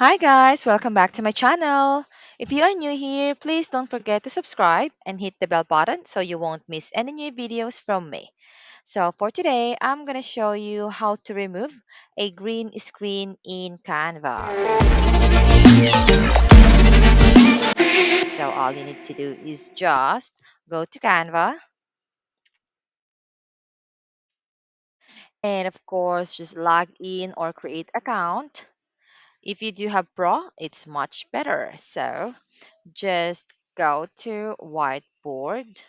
Hi guys, welcome back to my channel. If you are new here, please don't forget to subscribe and hit the bell button so you won't miss any new videos from me. So for today, I'm going to show you how to remove a green screen in Canva. So all you need to do is just go to Canva and of course just log in or create account. If you do have Pro, it's much better. So just go to whiteboard,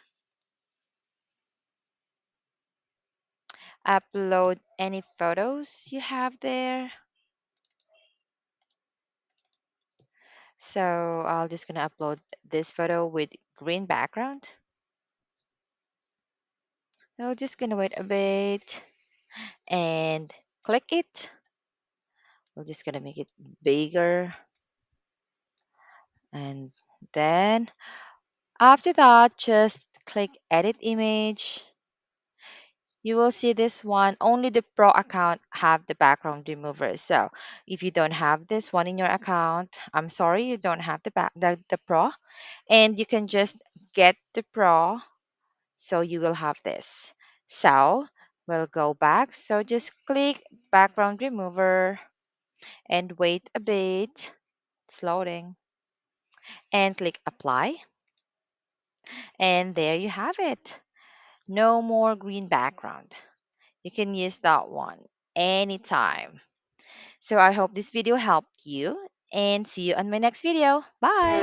upload any photos you have there. So I'll just gonna upload this photo with green background. I'm just gonna wait a bit and click it. We're just gonna make it bigger, and then after that just click edit image. You will see this one. Only the Pro account have the background remover. So if you don't have this one in your account, I'm sorry, you don't have the Pro, and you can just get the Pro, so you will have this. So we'll go back. So just click background remover and wait a bit. It's loading, and click apply. And there you have it. No more green background. You can use that one anytime. So I hope this video helped you and see you on my next video. Bye!